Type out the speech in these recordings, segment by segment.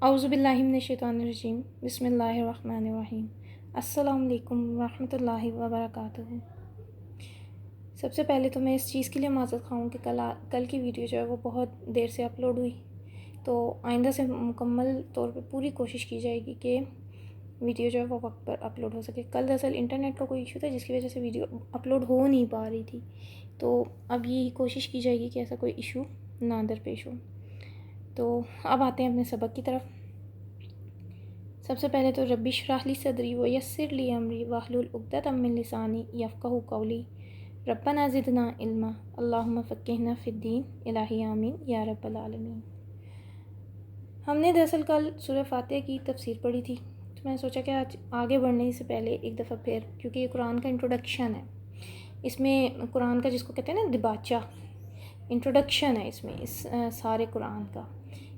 اعوذ باللہ من الشیطان الرجیم بسم اللہ الرحمن الرحیم السلام علیکم ورحمۃ اللہ وبرکاتہ۔ سب سے پہلے تو میں اس چیز کے لیے معذرت خواہ ہوں کہ کل کی ویڈیو جو ہے وہ بہت دیر سے اپلوڈ ہوئی، تو آئندہ سے مکمل طور پہ پوری کوشش کی جائے گی کہ ویڈیو جو ہے وہ وقت پر اپلوڈ ہو سکے۔ کل دراصل انٹرنیٹ کا کوئی ایشو تھا جس کی وجہ سے ویڈیو اپلوڈ ہو نہیں پا رہی تھی، تو اب یہی کوشش کی جائے گی کہ ایسا کوئی ایشو نہ درپیش ہو۔ تو اب آتے ہیں اپنے سبق کی طرف۔ سب سے پہلے تو ربی اشرح لی صدری ویسر لی امری واحلل عقدۃ من لسانی یفقہوا قولی ربنا زدنا علما اللہم فقہنا فی الدین الہی آمین یا رب العالمین۔ ہم نے دراصل کل سورہ فاتحہ کی تفسیر پڑھی تھی، تو میں نے سوچا کہ آج آگے بڑھنے سے پہلے ایک دفعہ پھر، کیونکہ یہ قرآن کا انٹروڈکشن ہے، اس میں قرآن کا جس کو کہتے ہیں نا دباچہ، انٹروڈکشن ہے اس میں، اس سارے قرآن کا،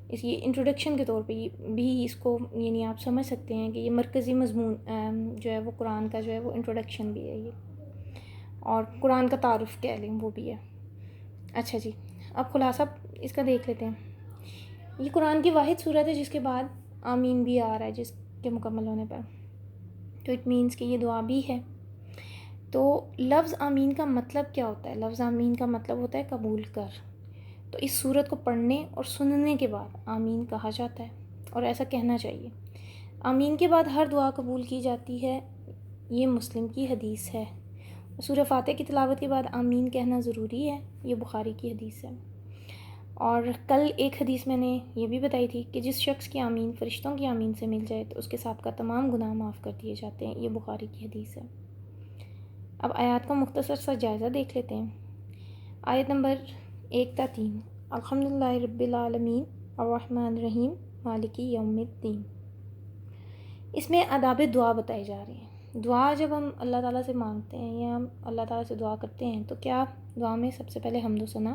اس یہ انٹروڈکشن کے طور پہ بھی اس کو یعنی آپ سمجھ سکتے ہیں کہ یہ مرکزی مضمون جو ہے وہ قرآن کا جو ہے وہ انٹروڈکشن بھی ہے یہ، اور قرآن کا تعارف کہہ لیں وہ بھی ہے۔ اچھا جی، اب خلاصہ اس کا دیکھ لیتے ہیں۔ یہ قرآن کی واحد صورت ہے جس کے بعد آمین بھی آ رہا ہے جس کے مکمل ہونے پر، تو اٹ مینس کہ یہ دعا بھی ہے۔ تو لفظ آمین کا مطلب کیا ہوتا ہے؟ لفظ آمین کا مطلب ہوتا ہے قبول کر، تو اس صورت کو پڑھنے اور سننے کے بعد آمین کہا جاتا ہے، اور ایسا کہنا چاہیے۔ آمین کے بعد ہر دعا قبول کی جاتی ہے، یہ مسلم کی حدیث ہے۔ سورہ فاتحہ کی تلاوت کے بعد آمین کہنا ضروری ہے، یہ بخاری کی حدیث ہے۔ اور کل ایک حدیث میں نے یہ بھی بتائی تھی کہ جس شخص کی آمین فرشتوں کی آمین سے مل جائے تو اس کے ساتھ کا تمام گناہ معاف کر دیے جاتے ہیں، یہ بخاری کی حدیث ہے۔ اب آیات کا مختصر سا جائزہ دیکھ لیتے ہیں۔ آیت نمبر 1 تا 3، الحمدللہ رب العالمین الرحمن الرحیم مالک یوم الدین۔ اس میں آداب دعا بتائے جا رہے ہیں۔ دعا جب ہم اللہ تعالیٰ سے مانگتے ہیں یا ہم اللہ تعالیٰ سے دعا کرتے ہیں تو کیا دعا میں سب سے پہلے حمد و ثنا،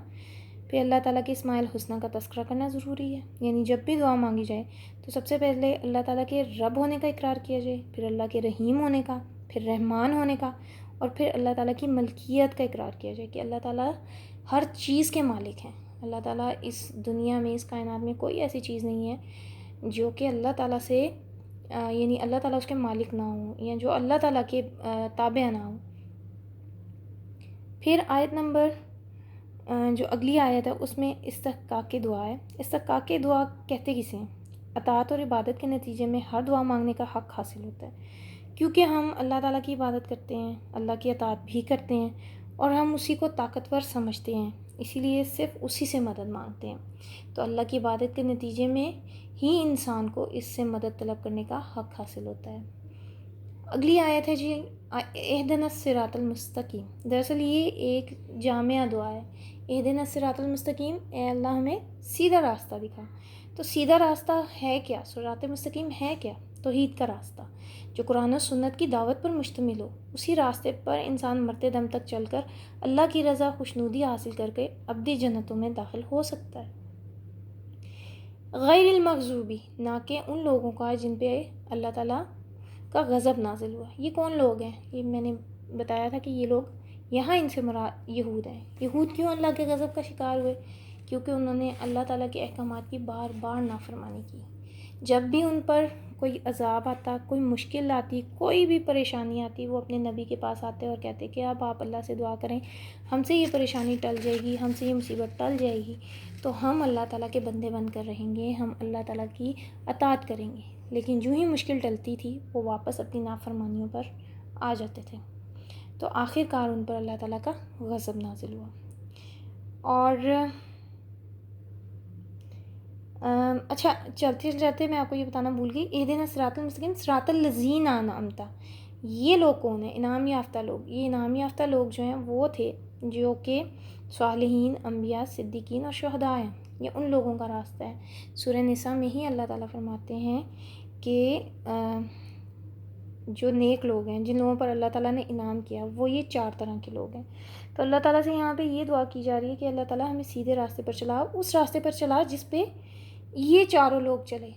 پھر اللہ تعالیٰ کے اسماء الحسنیٰ کا تذکرہ کرنا ضروری ہے، یعنی جب بھی دعا مانگی جائے تو سب سے پہلے اللہ تعالیٰ کے رب ہونے کا اقرار کیا جائے، پھر اللہ کے رحیم ہونے کا، پھر رحمان ہونے کا، اور پھر اللہ تعالیٰ کی ملکیت کا اقرار کیا جائے کہ اللہ تعالیٰ ہر چیز کے مالک ہیں۔ اللہ تعالیٰ اس دنیا میں، اس کائنات میں کوئی ایسی چیز نہیں ہے جو کہ اللہ تعالیٰ سے یعنی اللہ تعالیٰ اس کے مالک نہ ہوں یا جو اللہ تعالیٰ کے تابع نہ ہوں۔ پھر آیت نمبر جو اگلی آیت ہے اس میں استحقاق کی دعا ہے۔ استحقاق کی دعا کہتے کسے ہیں؟ اطاعت اور عبادت کے نتیجے میں ہر دعا مانگنے کا حق حاصل ہوتا ہے، کیونکہ ہم اللہ تعالیٰ کی عبادت کرتے ہیں، اللہ کی اطاعت بھی کرتے ہیں، اور ہم اسی کو طاقتور سمجھتے ہیں، اسی لیے صرف اسی سے مدد مانگتے ہیں۔ تو اللہ کی عبادت کے نتیجے میں ہی انسان کو اس سے مدد طلب کرنے کا حق حاصل ہوتا ہے۔ اگلی آیت ہے جی اہدنا الصراط المستقیم۔ دراصل یہ ایک جامعہ دعا ہے، اہدنا الصراط المستقیم، اے اللہ ہمیں سیدھا راستہ دکھا۔ تو سیدھا راستہ ہے کیا؟ صراط مستقیم ہے کیا؟ توحید کا راستہ جو قرآن و سنت کی دعوت پر مشتمل ہو۔ اسی راستے پر انسان مرتے دم تک چل کر اللہ کی رضا خوشنودی حاصل کر کے ابدی جنتوں میں داخل ہو سکتا ہے۔ غیر المغضوبی، نہ کہ ان لوگوں کا جن پہ اللہ تعالیٰ کا غضب نازل ہوا۔ یہ کون لوگ ہیں؟ یہ میں نے بتایا تھا کہ یہ لوگ یہاں ان سے مراد یہود ہیں۔ یہود کیوں اللہ کے غضب کا شکار ہوئے؟ کیونکہ انہوں نے اللہ تعالیٰ کے احکامات کی بار بار نافرمانی کی۔ جب بھی ان پر کوئی عذاب آتا، کوئی مشکل آتی، کوئی بھی پریشانی آتی، وہ اپنے نبی کے پاس آتے اور کہتے کہ اب آپ اللہ سے دعا کریں، ہم سے یہ پریشانی ٹل جائے گی، ہم سے یہ مصیبت ٹل جائے گی، تو ہم اللہ تعالیٰ کے بندے بن کر رہیں گے، ہم اللہ تعالیٰ کی اطاعت کریں گے۔ لیکن جو ہی مشکل ٹلتی تھی وہ واپس اپنی نافرمانیوں پر آ جاتے تھے، تو آخر کار ان پر اللہ تعالیٰ کا غضب نازل ہوا۔ اور اچھا، چلتے چلتے میں آپ کو یہ بتانا بھول گئی، اہدنا الصراط المستقیم، صراط الذین انعمت، یہ لوگ کون ہیں؟ انعام یافتہ لوگ۔ یہ انعام یافتہ لوگ جو ہیں وہ تھے جو کہ صالحین، انبیاء، صدیقین اور شہداء ہیں۔ یہ ان لوگوں کا راستہ ہے۔ سورہ نساء میں ہی اللہ تعالیٰ فرماتے ہیں کہ جو نیک لوگ ہیں، جن لوگوں پر اللہ تعالیٰ نے انعام کیا، وہ یہ 4 طرح کے لوگ ہیں۔ تو اللہ تعالیٰ سے یہاں پہ یہ دعا کی جا رہی ہے کہ اللہ تعالیٰ ہمیں سیدھے راستے پر چلا، اس راستے پر چلا جس پہ یہ 4 لوگ چلے۔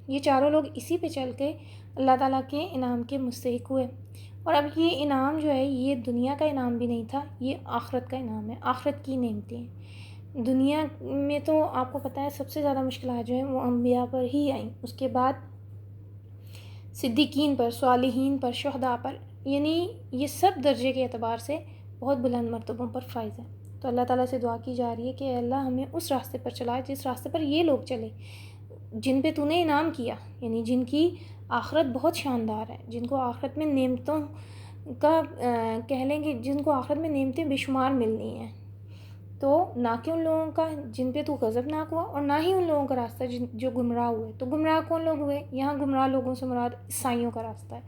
یہ 4 لوگ اسی پہ چل کے اللہ تعالیٰ کے انعام کے مستحق ہوئے۔ اور اب یہ انعام جو ہے یہ دنیا کا انعام بھی نہیں تھا، یہ آخرت کا انعام ہے، آخرت کی نعمتیں ہیں۔ دنیا میں تو آپ کو پتہ ہے سب سے زیادہ مشکلات جو ہیں وہ انبیاء پر ہی آئیں، اس کے بعد صدیقین پر، صالحین پر، شہداء پر، یعنی یہ سب درجے کے اعتبار سے بہت بلند مرتبوں پر فائز ہیں۔ تو اللہ تعالیٰ سے دعا کی جا رہی ہے کہ اے اللہ ہمیں اس راستے پر چلا جس راستے پر یہ لوگ چلے جن پہ تو نے انعام کیا، یعنی جن کی آخرت بہت شاندار ہے، جن کو آخرت میں نعمتوں کا کہہ لیں کہ جن کو آخرت میں نعمتیں بے شمار ملنی ہیں، تو نہ کہ ان لوگوں کا جن پہ تو غضبناک ہوا، اور نہ ہی ان لوگوں کا راستہ جو گمراہ ہوئے۔ تو گمراہ کون لوگ ہوئے؟ یہاں گمراہ لوگوں سے مراد عیسائیوں کا راستہ ہے،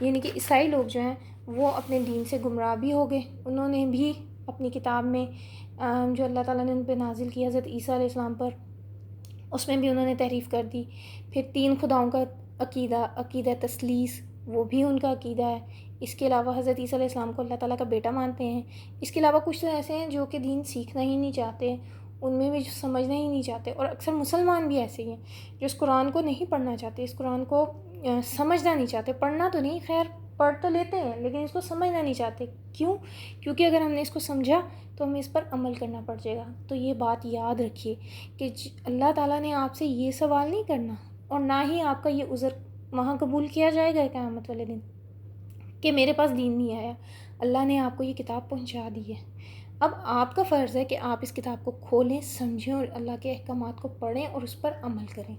یعنی کہ عیسائی لوگ جو ہیں وہ اپنے دین سے گمراہ بھی ہو گئے۔ انہوں نے بھی اپنی کتاب میں جو اللہ تعالیٰ نے ان پہ نازل کی حضرت عیسیٰ علیہ السلام پر، اس میں بھی انہوں نے تحریف کر دی۔ پھر 3 خداؤں کا عقیدہ تثلیث، وہ بھی ان کا عقیدہ ہے۔ اس کے علاوہ حضرت عیسیٰ علیہ السلام کو اللہ تعالیٰ کا بیٹا مانتے ہیں۔ اس کے علاوہ کچھ تو ایسے ہیں جو کہ دین سیکھنا ہی نہیں چاہتے، ان میں بھی جو سمجھنا ہی نہیں چاہتے، اور اکثر مسلمان بھی ایسے ہی ہیں جو اس قرآن کو نہیں پڑھنا چاہتے، اس قرآن کو سمجھنا نہیں چاہتے۔ پڑھنا تو نہیں، خیر پڑھ تو لیتے ہیں، لیکن اس کو سمجھنا نہیں چاہتے۔ کیوں؟ کیونکہ اگر ہم نے اس کو سمجھا تو ہمیں اس پر عمل کرنا پڑ جائے گا۔ تو یہ بات یاد رکھیے کہ اللہ تعالیٰ نے آپ سے یہ سوال نہیں کرنا، اور نہ ہی آپ کا یہ عذر وہاں قبول کیا جائے گا قیامت والے دن کہ میرے پاس دین نہیں آیا۔ اللہ نے آپ کو یہ کتاب پہنچا دی ہے، اب آپ کا فرض ہے کہ آپ اس کتاب کو کھولیں، سمجھیں، اور اللہ کے احکامات کو پڑھیں اور اس پر عمل کریں۔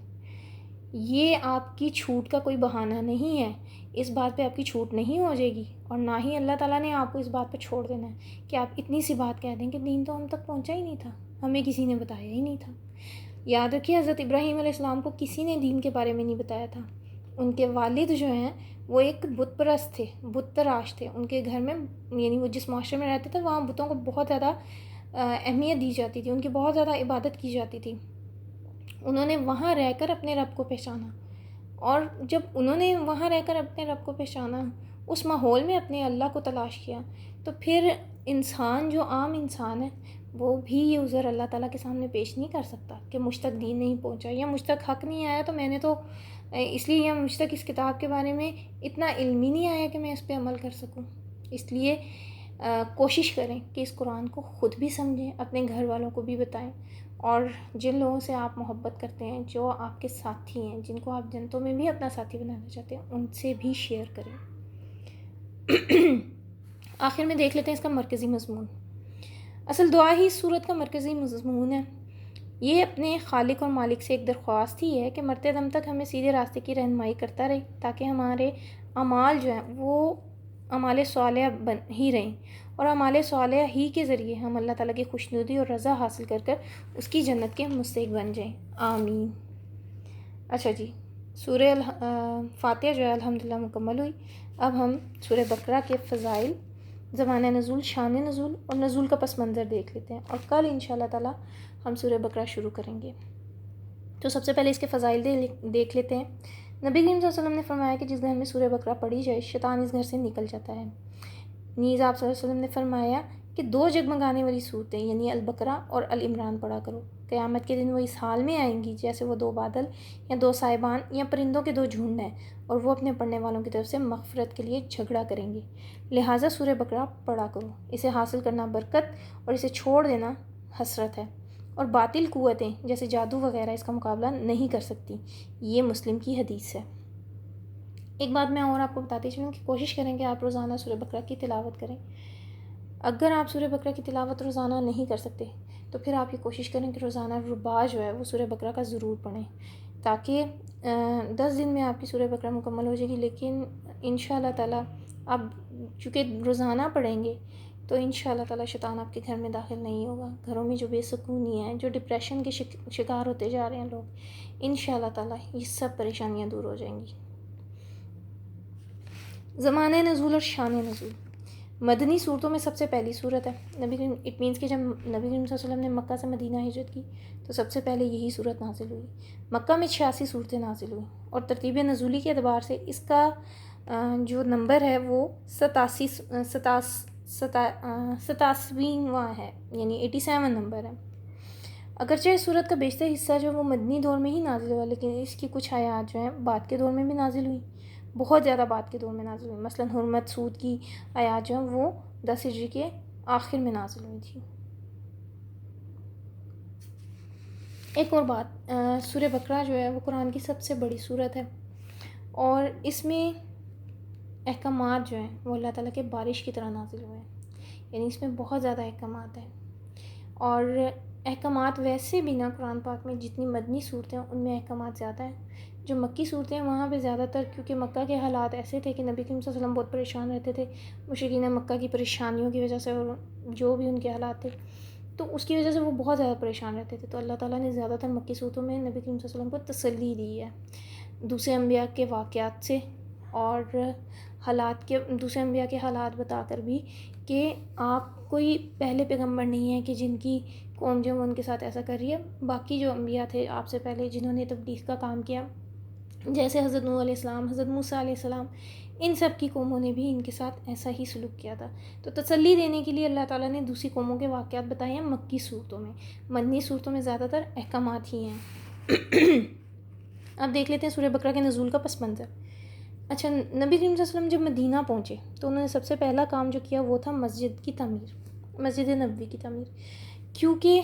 یہ آپ کی چھوٹ کا کوئی بہانہ نہیں ہے، اس بات پہ آپ کی چھوٹ نہیں ہو جائے گی، اور نہ ہی اللہ تعالیٰ نے آپ کو اس بات پہ چھوڑ دینا ہے کہ آپ اتنی سی بات کہہ دیں کہ دین تو ہم تک پہنچا ہی نہیں تھا، ہمیں کسی نے بتایا ہی نہیں تھا۔ یاد رکھیے حضرت ابراہیم علیہ السلام کو کسی نے دین کے بارے میں نہیں بتایا تھا۔ ان کے والد جو ہیں وہ ایک بت پرست تھے، بت تراش تھے۔ ان کے گھر میں، یعنی وہ جس معاشرے میں رہتے تھے وہاں بتوں کو بہت زیادہ اہمیت دی جاتی تھی، ان کی بہت زیادہ عبادت کی جاتی تھی۔ انہوں نے وہاں رہ کر اپنے رب کو پہچانا، اور جب انہوں نے وہاں رہ کر اپنے رب کو پہچانا، اس ماحول میں اپنے اللہ کو تلاش کیا، تو پھر انسان جو عام انسان ہے وہ بھی یہ عذر اللہ تعالیٰ کے سامنے پیش نہیں کر سکتا کہ مجھ تک دین نہیں پہنچا یا مجھ تک حق نہیں آیا، تو میں نے تو اس لیے، یا مجھ تک اس کتاب کے بارے میں اتنا علم ہی نہیں آیا کہ میں اس پہ عمل کر سکوں۔ اس لیے کوشش کریں کہ اس قرآن کو خود بھی سمجھیں، اپنے گھر والوں کو بھی بتائیں، اور جن لوگوں سے آپ محبت کرتے ہیں، جو آپ کے ساتھی ہیں، جن کو آپ جنتوں میں بھی اپنا ساتھی بنانا چاہتے ہیں، ان سے بھی شیئر کریں۔ آخر میں دیکھ لیتے ہیں اس کا مرکزی مضمون۔ اصل دعا ہی سورت کا مرکزی مضمون ہے۔ یہ اپنے خالق اور مالک سے ایک درخواست ہی ہے کہ مرتے دم تک ہمیں سیدھے راستے کی رہنمائی کرتا رہے، تاکہ ہمارے اعمال جو ہیں وہ اعمال صالحہ بن ہی رہیں، اور اعمال صالحہ ہی کے ذریعے ہم اللہ تعالیٰ کی خوشنودی اور رضا حاصل کر کر اس کی جنت کے مستحق بن جائیں، آمین۔ اچھا جی، سورہ فاتحہ جو ہے الحمدللہ مکمل ہوئی۔ اب ہم سورہ بقرہ کے فضائل، زمانہ نزول، شان نزول اور نزول کا پس منظر دیکھ لیتے ہیں، اور کل انشاءاللہ تعالیٰ ہم سورہ بقرہ شروع کریں گے۔ تو سب سے پہلے اس کے فضائل دیکھ لیتے ہیں۔ نبی کریم صلی اللہ علیہ وسلم نے فرمایا کہ جس گھر میں سورہ بقرہ پڑھی جائے شیطان اس گھر سے نکل جاتا ہے۔ نیز آپ صلی اللہ علیہ وسلم نے فرمایا کہ 2 جگمگانے والی صورتیں یعنی البقرہ اور العمران پڑھا کرو، قیامت کے دن وہ اس حال میں آئیں گی جیسے وہ 2 بادل یا 2 سائبان یا پرندوں کے 2 جھنڈ ہیں، اور وہ اپنے پڑھنے والوں کی طرف سے مغفرت کے لیے جھگڑا کریں گے، لہٰذا سورہ بقرہ پڑھا کرو۔ اسے حاصل کرنا برکت اور اسے چھوڑ دینا حسرت ہے، اور باطل قوتیں جیسے جادو وغیرہ اس کا مقابلہ نہیں کر سکتی۔ یہ مسلم کی حدیث ہے۔ ایک بات میں اور آپ کو بتاتی چلوں کہ کوشش کریں کہ آپ روزانہ سورہ بقرہ کی تلاوت کریں۔ اگر آپ سورہ بقرہ کی تلاوت روزانہ نہیں کر سکتے تو پھر آپ یہ کوشش کریں کہ روزانہ ربع جو ہے وہ سورہ بقرہ کا ضرور پڑھیں، تاکہ 10 دن میں آپ کی سورہ بقرہ مکمل ہو جائے گی۔ لیکن انشاءاللہ تعالیٰ آپ چونکہ روزانہ پڑھیں گے تو انشاءاللہ تعالیٰ شیطان آپ کے گھر میں داخل نہیں ہوگا۔ گھروں میں جو بے سکونی ہے، جو ڈپریشن کے شکار ہوتے جا رہے ہیں لوگ، انشاءاللہ تعالیٰ یہ سب پریشانیاں دور ہو جائیں گی۔ زمانہ نزول اور شان نزول، مدنی صورتوں میں سب سے پہلی صورت ہے۔ اٹ مینس کہ جب نبی کریم صلی اللہ علیہ وسلم نے مکہ سے مدینہ ہجرت کی تو سب سے پہلے یہی صورت نازل ہوئی۔ مکہ میں 86 صورتیں نازل ہوئیں، اور ترتیب نزولی کے اعتبار سے اس کا جو نمبر ہے وہ 87واں ہے، یعنی 87 نمبر ہے۔ اگرچہ اس صورت کا بیشتر حصہ جو وہ مدنی دور میں ہی نازل ہوا، لیکن اس کی کچھ آیات جو ہیں بعد کے دور میں بھی نازل ہوئی، بہت زیادہ بعد کے دور میں نازل ہوئی۔ مثلا حرمت سود کی آیات جو ہیں وہ 10 ہجری کے آخر میں نازل ہوئی تھی۔ ایک اور بات، سورہ بقرہ جو ہے وہ قرآن کی سب سے بڑی سورت ہے، اور اس میں احکامات جو ہیں وہ اللہ تعالیٰ کے بارش کی طرح نازل ہوئے ہیں، یعنی اس میں بہت زیادہ احکامات ہیں. اور احکامات ویسے بھی نا قرآن پاک میں جتنی مدنی صورتیں ہیں ان میں احکامات زیادہ ہیں. جو مکی صورتیں ہیں وہاں پہ زیادہ تر، کیونکہ مکہ کے حالات ایسے تھے کہ نبی کریم صلی اللہ علیہ وسلم بہت پریشان رہتے تھے مشرکین مکہ کی پریشانیوں کی وجہ سے، اور جو بھی ان کے حالات تھے تو اس کی وجہ سے وہ بہت زیادہ پریشان رہتے تھے. تو اللہ تعالیٰ نے زیادہ تر مکی صورتوں میں نبی کریم صلی اللہ علیہ وسلم کو تسلی دی ہے دوسرے انبیاء کے واقعات سے، اور دوسرے انبیاء کے حالات بتا کر بھی کہ آپ کوئی پہلے پیغمبر نہیں ہیں کہ جن کی قوم جو ان کے ساتھ ایسا کر رہی ہے. باقی جو انبیاء تھے آپ سے پہلے جنہوں نے تبلیغ کا کام کیا، جیسے حضرت نوح علیہ السلام، حضرت موسیٰ علیہ السلام، ان سب کی قوموں نے بھی ان کے ساتھ ایسا ہی سلوک کیا تھا. تو تسلی دینے کے لیے اللہ تعالیٰ نے دوسری قوموں کے واقعات بتائے ہیں مکی صورتوں میں. مدنی صورتوں میں زیادہ تر احکامات ہی ہیں. اب دیکھ لیتے ہیں سورہ بقرہ کے نزول کا پس منظر. اچھا، نبی کریم صلی اللہ علیہ وسلم جب مدینہ پہنچے تو انہوں نے سب سے پہلا کام جو کیا وہ تھا مسجد کی تعمیر، مسجد نبوی کی تعمیر. کیونکہ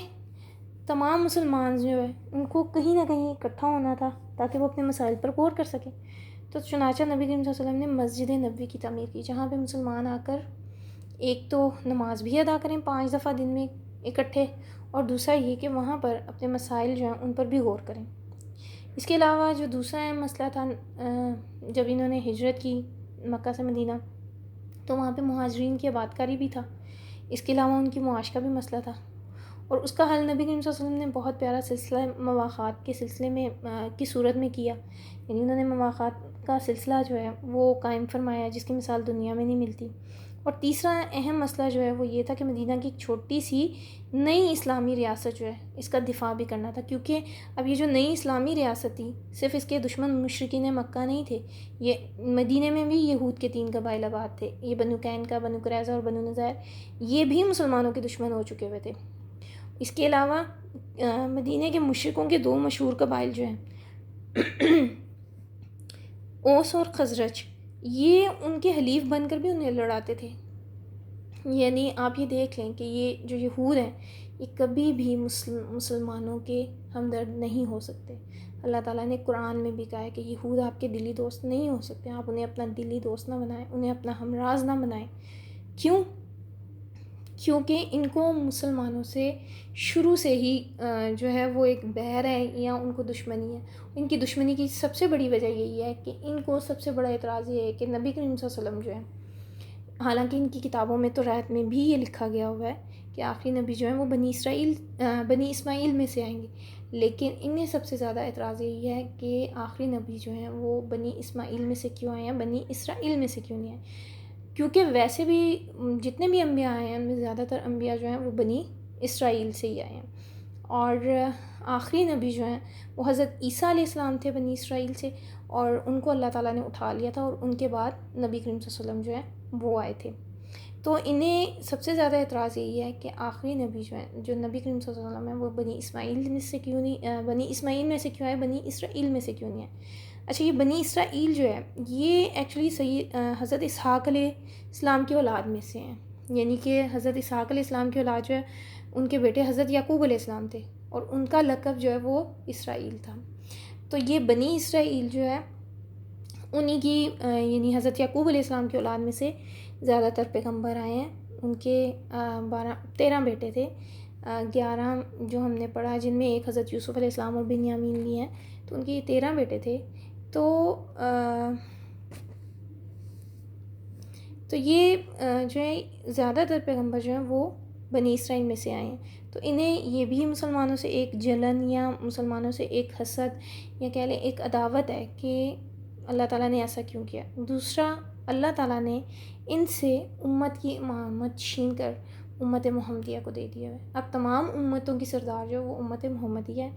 تمام مسلمان جو ہے ان کو کہیں نہ کہیں اکٹھا ہونا تھا تاکہ وہ اپنے مسائل پر غور کر سکیں. تو چنانچہ نبی کریم صلی اللہ علیہ وسلم نے مسجد نبوی کی تعمیر کی، جہاں پہ مسلمان آ کر ایک تو نماز بھی ادا کریں 5 دفعہ دن میں اکٹھے، اور دوسرا یہ کہ وہاں پر اپنے مسائل جو ہیں ان پر بھی غور کریں. اس کے علاوہ جو دوسرا اہم مسئلہ تھا، جب انہوں نے ہجرت کی مکہ سے مدینہ تو وہاں پہ مہاجرین کی آباد کاری بھی تھا. اس کے علاوہ ان کی معاش کا بھی مسئلہ تھا، اور اس کا حل نبی کریم صلی اللہ علیہ وسلم نے بہت پیارا سلسلہ مواخات کے سلسلے میں کی صورت میں کیا. یعنی انہوں نے مواخات کا سلسلہ جو ہے وہ قائم فرمایا جس کی مثال دنیا میں نہیں ملتی. اور تیسرا اہم مسئلہ جو ہے وہ یہ تھا کہ مدینہ کی ایک چھوٹی سی نئی اسلامی ریاست جو ہے اس کا دفاع بھی کرنا تھا، کیونکہ اب یہ جو نئی اسلامی ریاست تھی صرف اس کے دشمن مشرکین مکہ نہیں تھے، یہ مدینہ میں بھی یہود کے 3 قبائل آباد تھے، یہ بنو قینقاع، بنو قریظہ اور بنو نذیر، یہ بھی مسلمانوں کے دشمن ہو چکے ہوئے تھے. اس کے علاوہ مدینہ کے مشرکوں کے 2 مشہور قبائل جو ہیں اوس اور خزرج، یہ ان کے حلیف بن کر بھی انہیں لڑاتے تھے. یعنی آپ یہ دیکھ لیں کہ یہ جو یہود ہیں یہ کبھی بھی مسلمانوں کے ہمدرد نہیں ہو سکتے. اللہ تعالیٰ نے قرآن میں بھی کہا ہے کہ یہود آپ کے دلی دوست نہیں ہو سکتے، آپ انہیں اپنا دلی دوست نہ بنائیں، انہیں اپنا ہمراز نہ بنائیں. کیوں؟ کیونکہ ان کو مسلمانوں سے شروع سے ہی جو ہے وہ ایک بیر ہے یا ان کو دشمنی ہے. ان کی دشمنی کی سب سے بڑی وجہ یہی ہے کہ ان کو سب سے بڑا اعتراض یہ ہے کہ نبی کریم صلی اللہ علیہ وسلم جو ہے، حالانکہ ان کی کتابوں میں تو رات میں بھی یہ لکھا گیا ہوا ہے کہ آخری نبی جو ہیں وہ بنی اسماعیل میں سے آئیں گے، لیکن انہیں سب سے زیادہ اعتراض یہی ہے کہ آخری نبی جو ہیں وہ بنی اسماعیل میں سے کیوں آئے ہیں، بنی اسرائیل میں سے کیوں نہیں آئے. کیونکہ ویسے بھی جتنے بھی انبیاء آئے ہیں ان میں زیادہ تر انبیاء جو ہیں وہ بنی اسرائیل سے ہی آئے ہیں، اور آخری نبی جو ہیں وہ حضرت عیسیٰ علیہ السلام تھے بنی اسرائیل سے، اور ان کو اللہ تعالیٰ نے اٹھا لیا تھا، اور ان کے بعد نبی کریم صلی اللہ علیہ وسلم جو ہیں وہ آئے تھے. تو انہیں سب سے زیادہ اعتراض یہی ہے کہ آخری نبی جو ہیں، جو نبی کریم صلی اللہ علیہ وسلم ہیں، وہ بنی اسماعیل میں سے کیوں نہیں، بنی اسماعیل میں سے کیوں آئے، بنی اسرائیل میں سے کیوں نہیں آئے. اچھا، یہ بنی اسرائیل جو ہے یہ ایکچولی حضرت اسحاق علیہ السلام کی اولاد میں سے ہیں. یعنی کہ حضرت اسحاق علیہ السلام کی اولاد جو ہے ان کے بیٹے حضرت یعقوب علیہ السلام تھے، اور ان کا لقب جو ہے وہ اسرائیل تھا. تو یہ بنی اسرائیل جو ہے انہی کی یعنی حضرت یعقوب علیہ السلام کی اولاد میں سے زیادہ تر پیغمبر آئے ہیں. ان کے 13 بیٹے تھے، 11 جو ہم نے پڑھا، جن میں ایک حضرت یوسف علیہ السلام اور بنیامین بھی ہیں، تو ان کے 13 بیٹے تھے. تو یہ جو ہے زیادہ تر پیغمبر جو ہیں وہ بنی اسرائیل میں سے آئے ہیں. تو انہیں یہ بھی مسلمانوں سے ایک جلن یا مسلمانوں سے ایک حسد یا کہہ لیں ایک عداوت ہے کہ اللہ تعالیٰ نے ایسا کیوں کیا. دوسرا، اللہ تعالیٰ نے ان سے امت کی امامت چھین کر امت محمدیہ کو دے دیا ہے. اب تمام امتوں کی سردار جو ہے وہ امت محمدیہ ہے،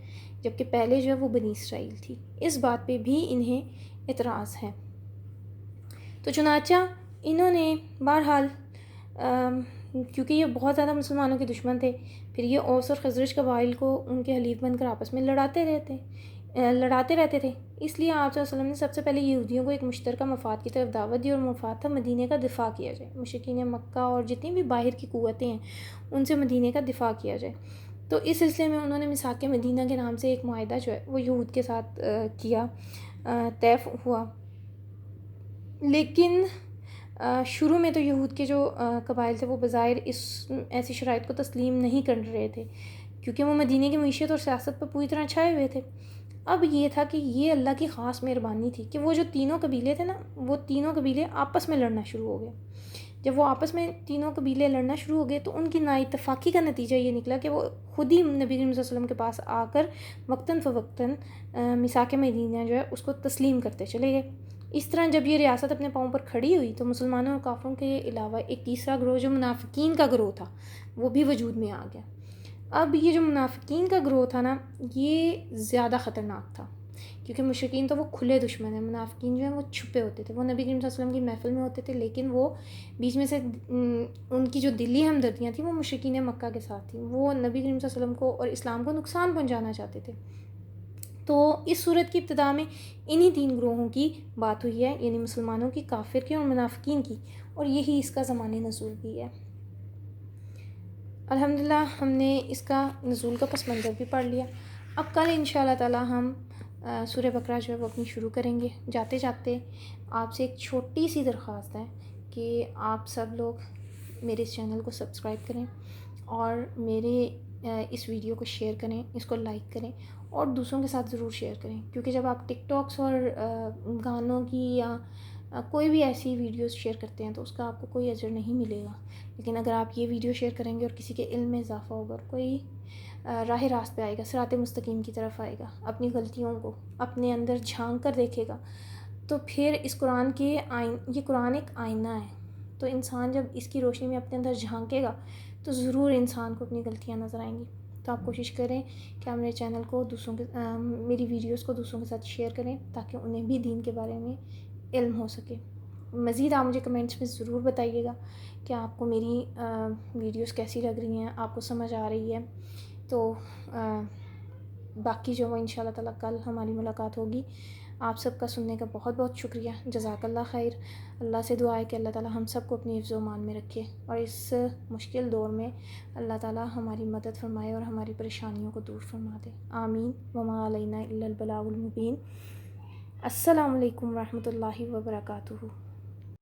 جبکہ پہلے جو ہے وہ بنی اسرائیل تھی. اس بات پہ بھی انہیں اعتراض ہے. تو چنانچہ انہوں نے بہرحال کیونکہ یہ بہت زیادہ مسلمانوں کے دشمن تھے، پھر یہ اوس اور خزرج قبائل کو ان کے حلیف بن کر آپس میں لڑاتے رہتے تھے. اس لیے آپ صلی اللہ علیہ وسلم نے سب سے پہلے یہودیوں کو ایک مشترکہ مفاد کی طرف دعوت دی، اور مفاد تھا مدینہ کا دفاع کیا جائے، مشرکین مکہ اور جتنی بھی باہر کی قوتیں ہیں ان سے مدینہ کا دفاع کیا جائے. تو اس سلسلے میں انہوں نے میثاق مدینہ کے نام سے ایک معاہدہ جو ہے وہ یہود کے ساتھ کیا، طے ہوا. لیکن شروع میں تو یہود کے جو قبائل تھے وہ بظاہر ایسی شرائط کو تسلیم نہیں کر رہے تھے، کیونکہ وہ مدینے کی معیشت اور سیاست پر پوری طرح چھائے ہوئے تھے. اب یہ تھا کہ یہ اللہ کی خاص مہربانی تھی کہ وہ جو تینوں قبیلے تھے نا، وہ تینوں قبیلے آپس میں لڑنا شروع ہو گئے. جب وہ آپس میں تینوں قبیلے لڑنا شروع ہو گئے تو ان کی نااتفاقی کا نتیجہ یہ نکلا کہ وہ خود ہی نبی کریم صلی اللہ علیہ وسلم کے پاس آ کر وقتاً فوقتاً میثاق مدینہ جو ہے اس کو تسلیم کرتے چلے گئے. اس طرح جب یہ ریاست اپنے پاؤں پر کھڑی ہوئی تو مسلمانوں اور کافروں کے علاوہ ایک تیسرا گروہ جو منافقین کا گروہ تھا وہ بھی وجود میں آ گیا. اب یہ جو منافقین کا گروہ تھا نا، یہ زیادہ خطرناک تھا، کیونکہ مشرکین تو وہ کھلے دشمن ہیں، منافقین جو ہیں وہ چھپے ہوتے تھے. وہ نبی کریم صلی اللہ علیہ وسلم کی محفل میں ہوتے تھے، لیکن وہ بیچ میں سے ان کی جو دلی ہمدردیاں تھیں وہ مشرکین مکہ کے ساتھ تھیں. وہ نبی کریم صلی اللہ علیہ وسلم کو اور اسلام کو نقصان پہنچانا چاہتے تھے. تو اس صورت کی ابتدا میں انہی تین گروہوں کی بات ہوئی ہے، یعنی مسلمانوں کی، کافر کی اور منافقین کی، اور یہی اس کا زمانِ نزول بھی ہے. الحمدللہ ہم نے اس کا نزول کا پس منظر بھی پڑھ لیا. اب کل انشاءاللہ تعالی ہم سورہ بقرہ جو ہے وہ اپنی شروع کریں گے. جاتے جاتے آپ سے ایک چھوٹی سی درخواست ہے کہ آپ سب لوگ میرے اس چینل کو سبسکرائب کریں اور میرے اس ویڈیو کو شیئر کریں، اس کو لائک کریں اور دوسروں کے ساتھ ضرور شیئر کریں، کیونکہ جب آپ ٹک ٹاکس اور گانوں کی یا کوئی بھی ایسی ویڈیوز شیئر کرتے ہیں تو اس کا آپ کو کوئی اجر نہیں ملے گا. لیکن اگر آپ یہ ویڈیو شیئر کریں گے اور کسی کے علم میں اضافہ ہوگا اور کوئی راہ راست پہ آئے گا، صراط مستقیم کی طرف آئے گا، اپنی غلطیوں کو اپنے اندر جھانک کر دیکھے گا، تو پھر اس قرآن کے یہ قرآن ایک آئینہ ہے. تو انسان جب اس کی روشنی میں اپنے اندر جھانکے گا تو ضرور انسان کو اپنی غلطیاں نظر آئیں گی. تو آپ کوشش کریں کہ آپ میرے چینل کو میری ویڈیوز کو دوسروں کے ساتھ شیئر کریں تاکہ انہیں بھی دین کے بارے میں علم ہو سکے. مزید آپ مجھے کمنٹس میں ضرور بتائیے گا کہ آپ کو میری ویڈیوز کیسی لگ رہی ہیں، آپ کو سمجھ آ رہی ہے. تو باقی جو وہ انشاءاللہ تعالیٰ کل ہماری ملاقات ہوگی. آپ سب کا سننے کا بہت بہت شکریہ. جزاک اللہ خیر. اللہ سے دعا ہے کہ اللہ تعالیٰ ہم سب کو اپنی حفظ و امان میں رکھے اور اس مشکل دور میں اللہ تعالیٰ ہماری مدد فرمائے اور ہماری پریشانیوں کو دور فرما دے. آمین. وما علینا الا البلاغ المبین. السلام علیکم ورحمۃ اللہ وبرکاتہ.